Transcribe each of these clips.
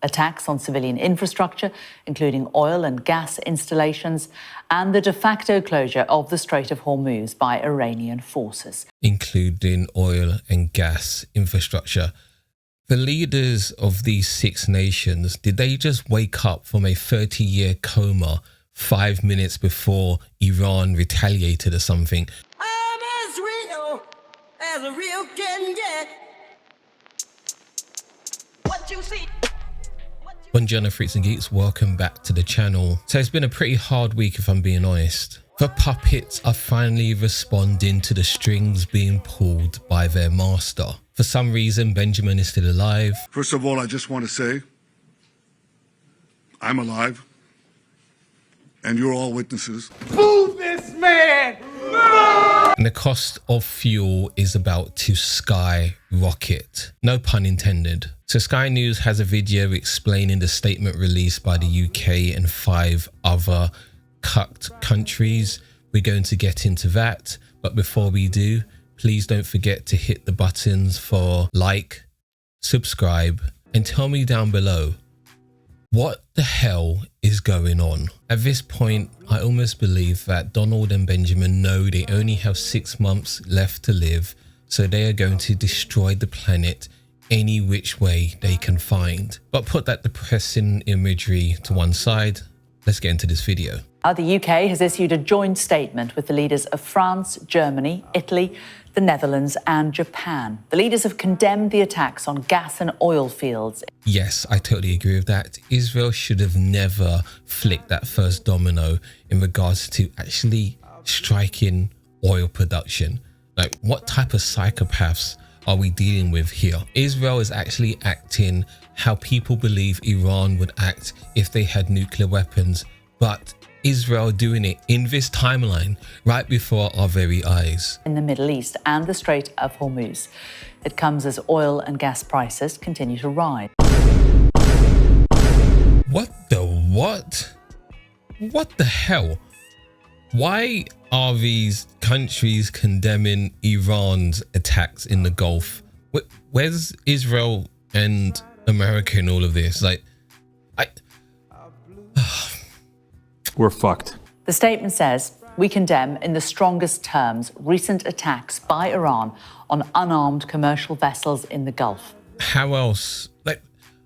Attacks on civilian infrastructure, including oil and gas installations, and the de facto closure of the Strait of Hormuz by Iranian forces. Including oil and gas infrastructure. The leaders of these 6 nations, did they just wake up from a 30-year coma 5 minutes before Iran retaliated or something? I'm as real can get. What you see? Buongiorno freaks and geeks, welcome back to the channel. So it's been a pretty hard week if I'm being honest. The puppets are finally responding to the strings being pulled by their master. For some reason, Benjamin is still alive. First of all, I just want to say, I'm alive, and you're all witnesses. Move this man! And the cost of fuel is about to skyrocket. No pun intended. So Sky News has a video explaining the statement released by the UK and 5 other cucked countries. We're going to get into that. But before we do, please don't forget to hit the buttons for like, subscribe, and tell me down below, what the hell is going on? At this point, I almost believe that Donald and Benjamin know they only have 6 months left to live, so they are going to destroy the planet any which way they can find. But put that depressing imagery to one side, let's get into this video. The UK has issued a joint statement with the leaders of France, Germany, Italy, the Netherlands and Japan. The leaders have condemned the attacks on gas and oil fields. Yes, I totally agree with that. Israel should have never flicked that first domino in regards to actually striking oil production. Like, what type of psychopaths are we dealing with here? Israel is actually acting how people believe Iran would act if they had nuclear weapons, but Israel doing it in this timeline right before our very eyes. In the Middle East and the Strait of Hormuz. It comes as oil and gas prices continue to rise. What the what? What the hell? Why are these countries condemning Iran's attacks in the Gulf? Where's Israel and America in all of this? Like, we're fucked. The statement says, we condemn in the strongest terms recent attacks by Iran on unarmed commercial vessels in the Gulf. How else? Like,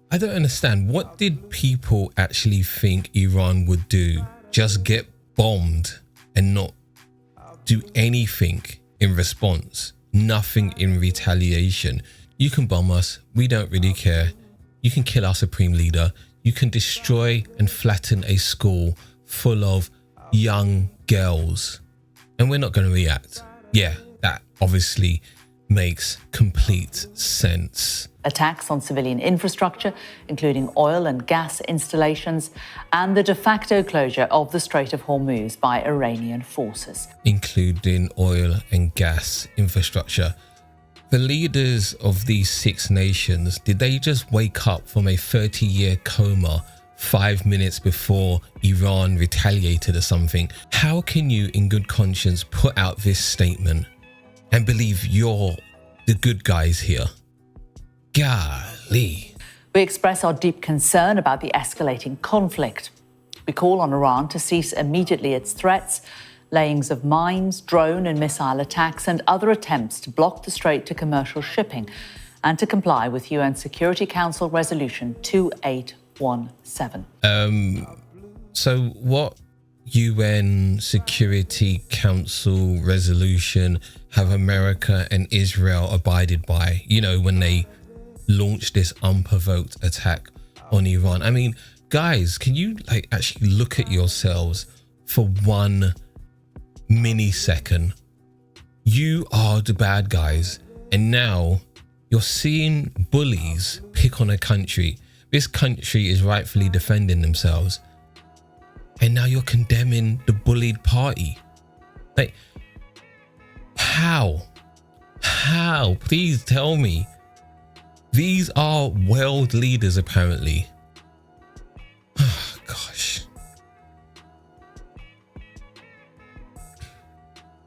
I don't understand. What did people actually think Iran would do? Just get bombed and not do anything in response? Nothing in retaliation. You can bomb us. We don't really care. You can kill our supreme leader. You can destroy and flatten a school full of young girls, and we're not going to react. Yeah, that obviously makes complete sense. Attacks on civilian infrastructure, including oil and gas installations, and the de facto closure of the Strait of Hormuz by Iranian forces. Including oil and gas infrastructure. The leaders of these 6 nations, did they just wake up from a 30-year coma 5 minutes before Iran retaliated or something? How can you in good conscience put out this statement and believe you're the good guys here? Golly. We express our deep concern about the escalating conflict. We call on Iran to cease immediately its threats, layings of mines, drone and missile attacks and other attempts to block the strait to commercial shipping, and to comply with UN Security Council Resolution 2817. So what UN Security Council resolution have America and Israel abided by, you know, when they launched this unprovoked attack on Iran? I mean, guys, can you like actually look at yourselves for 1 millisecond? You are the bad guys, and now you're seeing bullies pick on a country. This country is rightfully defending themselves, and now you're condemning the bullied party. Like, how? Please tell me. These are world leaders, apparently. Gosh.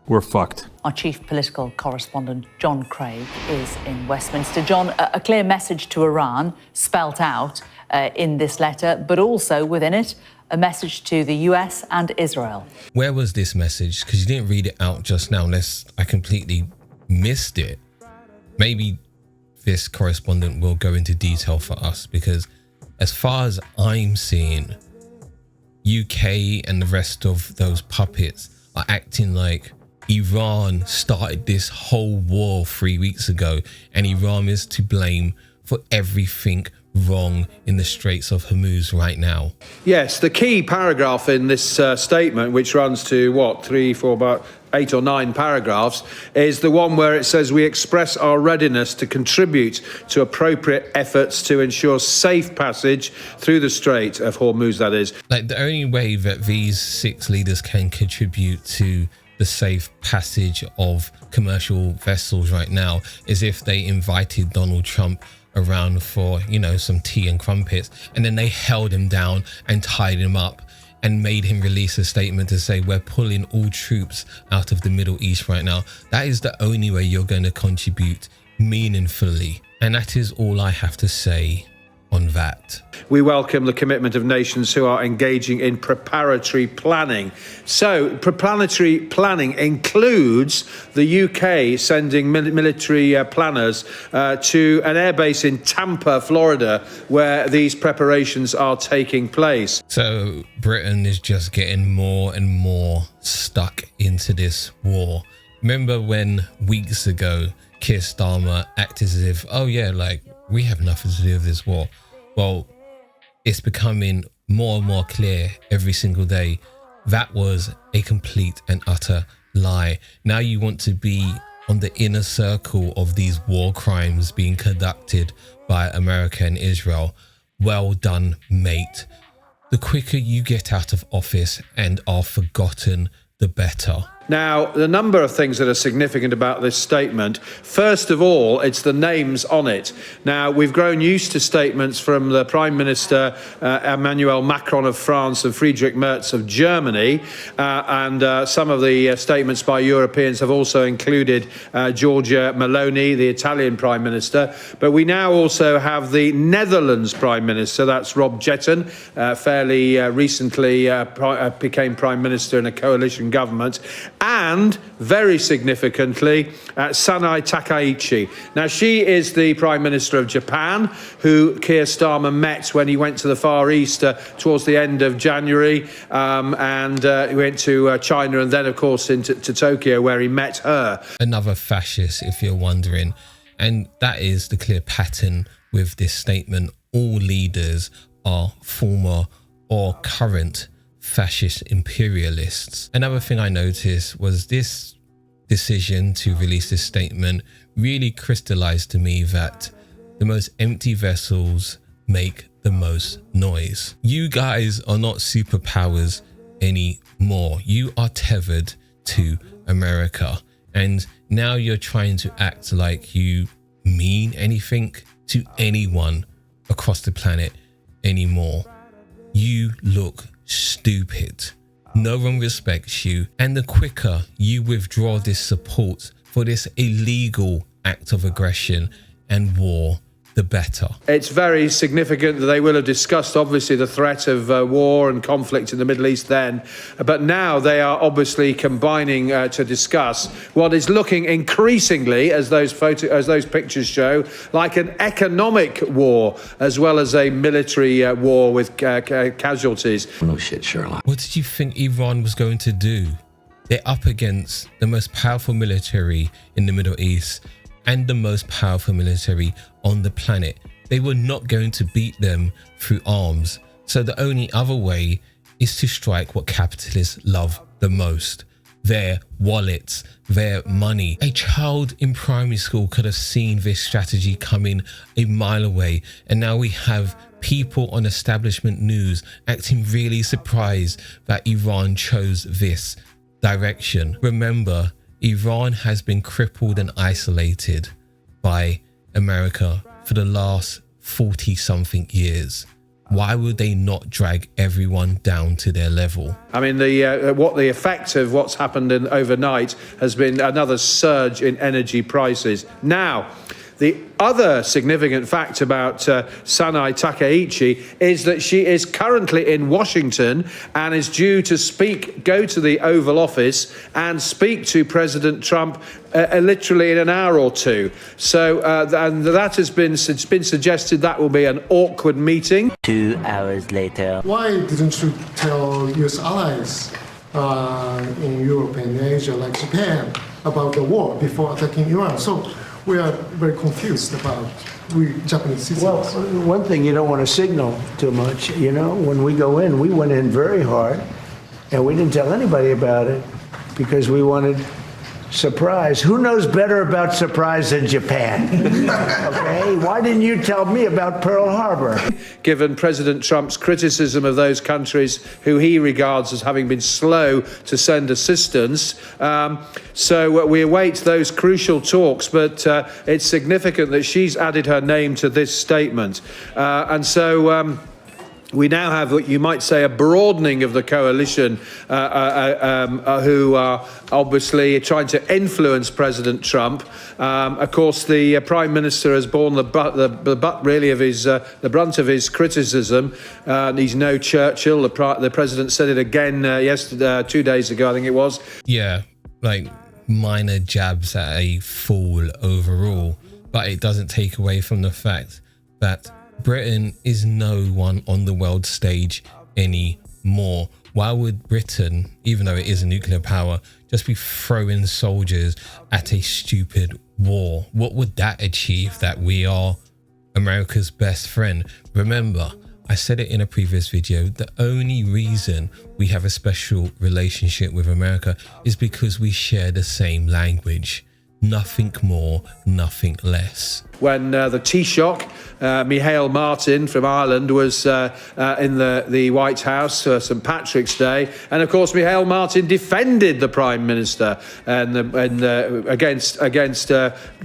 We're fucked. Our chief political correspondent, John Craig, is in Westminster. John, a clear message to Iran spelt out in this letter, but also within it, a message to the US and Israel. Where was this message? Because you didn't read it out just now, unless I completely missed it. Maybe this correspondent will go into detail for us, because as far as I'm seeing, UK and the rest of those puppets are acting like Iran started this whole war 3 weeks ago, and Iran is to blame for everything wrong in the Straits of Hormuz right now. Yes, the key paragraph in this statement, which runs to about 8 or 9 paragraphs, is the one where it says we express our readiness to contribute to appropriate efforts to ensure safe passage through the Strait of Hormuz, that is. Like, the only way that these 6 leaders can contribute to the safe passage of commercial vessels right now is if they invited Donald Trump around for, you know, some tea and crumpets, and then they held him down and tied him up and made him release a statement to say we're pulling all troops out of the Middle East right now. That is the only way you're going to contribute meaningfully. And that is all I have to say on that. We welcome the commitment of nations who are engaging in preparatory planning. So preparatory planning includes the UK sending military planners to an airbase in Tampa, Florida, where these preparations are taking place. So Britain is just getting more and more stuck into this war. Remember when weeks ago Keir Starmer acted as if, oh yeah, like, we have nothing to do with this war. Well, it's becoming more and more clear every single day that was a complete and utter lie. Now you want to be on the inner circle of these war crimes being conducted by America and Israel. Well done, mate. The quicker you get out of office and are forgotten, the better. Now, the number of things that are significant about this statement, first of all, it's the names on it. Now, we've grown used to statements from the Prime Minister Emmanuel Macron of France and Friedrich Merz of Germany, and some of the statements by Europeans have also included Giorgia Meloni, the Italian Prime Minister. But we now also have the Netherlands Prime Minister, that's Rob Jetten, fairly recently became Prime Minister in a coalition government. And very significantly, Sanai Takaichi. Now, she is the Prime Minister of Japan, who Keir Starmer met when he went to the Far East towards the end of January, and he went to China and then, of course, to Tokyo, where he met her. Another fascist, if you're wondering. And that is the clear pattern with this statement. All leaders are former or current fascist imperialists. Another thing I noticed was this decision to release this statement really crystallized to me that the most empty vessels make the most noise. You guys are not superpowers anymore. You are tethered to America, and now you're trying to act like you mean anything to anyone across the planet anymore. You look stupid. No one respects you, and the quicker you withdraw this support for this illegal act of aggression and war, the better. It's very significant that they will have discussed, obviously, the threat of war and conflict in the Middle East then, but now they are obviously combining to discuss what is looking increasingly, as those pictures show, like an economic war as well as a military war with casualties. No shit, Sherlock. What did you think Iran was going to do? They're up against the most powerful military in the Middle East and the most powerful military on the planet. They were not going to beat them through arms. So the only other way is to strike what capitalists love the most: their wallets, their money. A child in primary school could have seen this strategy coming a mile away. And now we have people on establishment news acting really surprised that Iran chose this direction. Remember, Iran has been crippled and isolated by America for the last 40-something years. Why would they not drag everyone down to their level? I mean, the effect of what's happened overnight has been another surge in energy prices. Now, The other significant fact about Sanai Takaichi is that she is currently in Washington and is due to go to the Oval Office and speak to President Trump literally in an hour or two. So, and that has been, it's been suggested that will be an awkward meeting. 2 hours later. Why didn't you tell U.S. allies in Europe and Asia, like Japan, about the war before attacking Iran? So we are very confused about we Japanese citizens. Well, one thing, you don't want to signal too much. You know, when we go in, we went in very hard, and we didn't tell anybody about it because we wanted surprise. Who knows better about surprise than Japan? Okay, why didn't you tell me about Pearl Harbor? Given President Trump's criticism of those countries who he regards as having been slow to send assistance. So we await those crucial talks, but it's significant that she's added her name to this statement. And so we now have what you might say a broadening of the coalition who are obviously trying to influence President Trump. Of course, the Prime Minister has borne the butt really of his the brunt of his criticism. He's no Churchill. The President said it again yesterday, 2 days ago, I think it was. Yeah, like minor jabs at a fool overall, but it doesn't take away from the fact that Britain is no one on the world stage anymore. Why would Britain, even though it is a nuclear power, just be throwing soldiers at a stupid war? What would that achieve? That we are America's best friend? Remember, I said it in a previous video, the only reason we have a special relationship with America is because we share the same language. Nothing more, nothing less. When the Taoiseach, Micheál Martin from Ireland, was in the White House for St. Patrick's Day, and of course Micheál Martin defended the Prime Minister against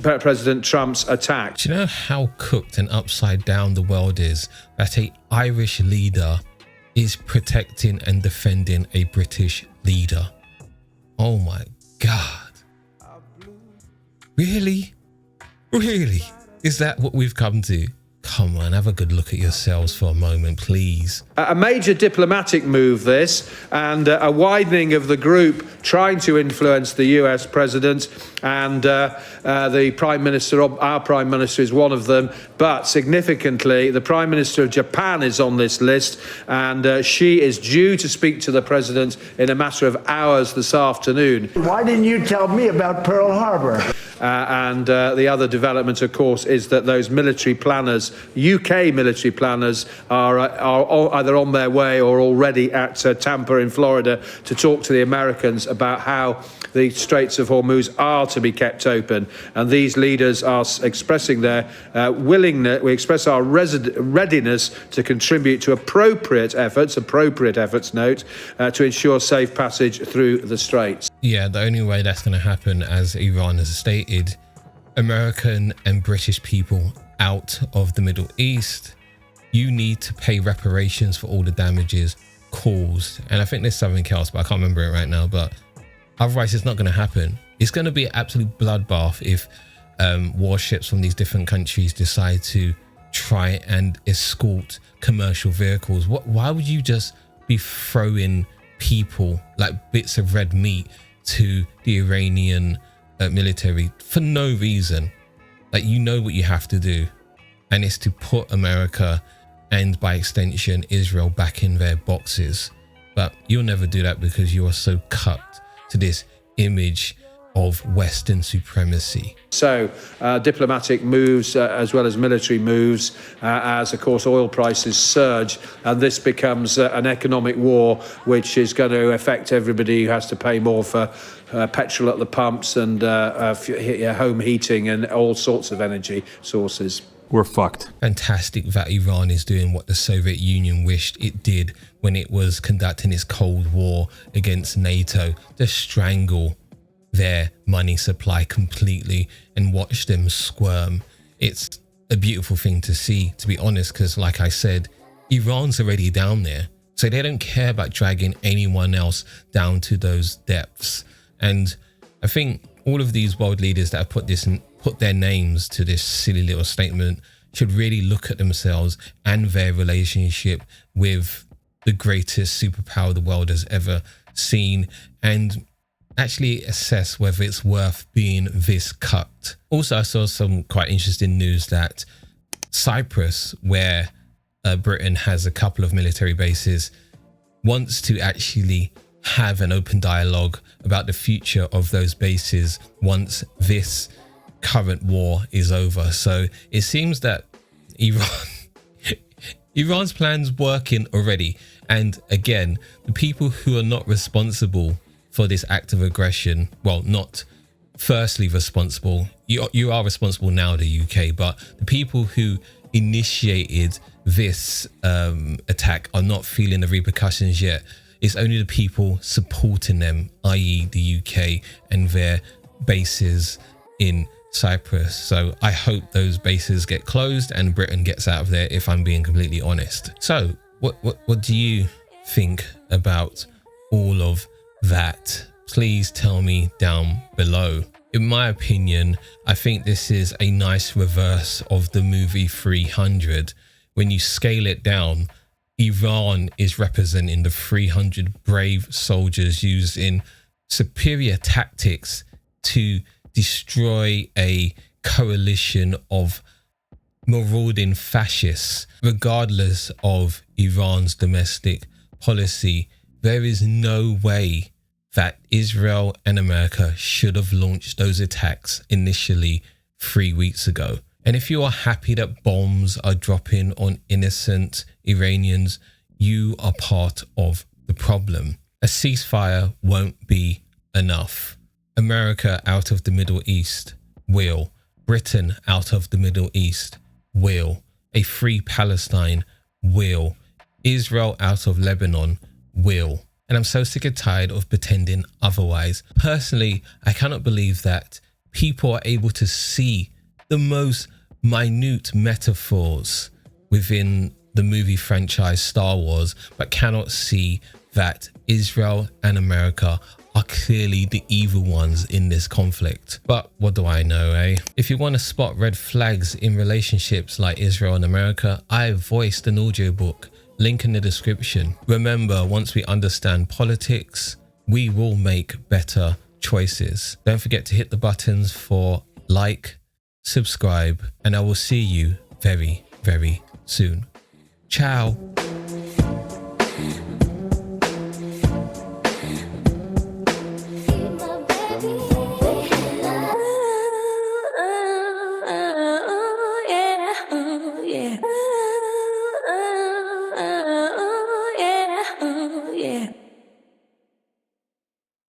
President Trump's attack. Do you know how cooked and upside down the world is that an Irish leader is protecting and defending a British leader? Oh my God. Really? Really? Is that what we've come to? Come on, have a good look at yourselves for a moment, please. A major diplomatic move, this, and a widening of the group trying to influence the US president, and the Prime Minister, our Prime Minister, is one of them. But significantly, the Prime Minister of Japan is on this list, and she is due to speak to the president in a matter of hours this afternoon. Why didn't you tell me about Pearl Harbor? And the other development, of course, is that those military planners, UK military planners, are either on their way or already at Tampa in Florida to talk to the Americans about how the Straits of Hormuz are to be kept open. And these leaders are expressing their willingness, we express our readiness to contribute to appropriate efforts note, to ensure safe passage through the Straits. Yeah, the only way that's going to happen, as Iran has stated, American and British people out of the Middle East, you need to pay reparations for all the damages caused. And I think there's something else, but I can't remember it right now. But otherwise, it's not going to happen. It's going to be an absolute bloodbath if warships from these different countries decide to try and escort commercial vehicles. Why would you just be throwing people like bits of red meat to the Iranian military for no reason? Like, you know what you have to do, and it's to put America and by extension Israel back in their boxes. But you'll never do that because you are so cut to this image of Western supremacy. So diplomatic moves as well as military moves as, of course, oil prices surge, and this becomes an economic war which is going to affect everybody who has to pay more for petrol at the pumps and home heating and all sorts of energy sources. We're fucked. Fantastic that Iran is doing what the Soviet Union wished it did when it was conducting its Cold War against NATO, to strangle their money supply completely and watch them squirm. It's a beautiful thing to see, to be honest, because like I said, Iran's already down there, so they don't care about dragging anyone else down to those depths. And I think all of these world leaders that have put this put their names to this silly little statement should really look at themselves and their relationship with the greatest superpower the world has ever seen and actually assess whether it's worth being this cut. Also, I saw some quite interesting news that Cyprus, where Britain has a couple of military bases, wants to actually have an open dialogue about the future of those bases once this current war is over. So it seems that Iran's plans working already. And again, the people who are not responsible for this act of aggression, well, not firstly responsible, you are responsible now, the UK, but the people who initiated this attack are not feeling the repercussions yet. It's only the people supporting them, i.e. the UK and their bases in Cyprus. So I hope those bases get closed and Britain gets out of there, if I'm being completely honest. So what do you think about all of that? Please tell me down below. In my opinion, I think this is a nice reverse of the movie 300. When you scale it down, Iran is representing the 300 brave soldiers used in superior tactics to destroy a coalition of marauding fascists. Regardless of Iran's domestic policy, there is no way that Israel and America should have launched those attacks initially 3 weeks ago. And if you are happy that bombs are dropping on innocent Iranians, you are part of the problem. A ceasefire won't be enough. America out of the Middle East will. Britain out of the Middle East will. A free Palestine will. Israel out of Lebanon will. And I'm so sick and tired of pretending otherwise. Personally, I cannot believe that people are able to see the most minute metaphors within the movie franchise Star Wars, but cannot see that Israel and America are clearly the evil ones in this conflict. But what do I know, eh? If you want to spot red flags in relationships like Israel and America, I voiced an audiobook, link in the description. Remember, once we understand politics, we will make better choices. Don't forget to hit the buttons for like, subscribe, and I will see you very, very soon. Ciao. Yeah.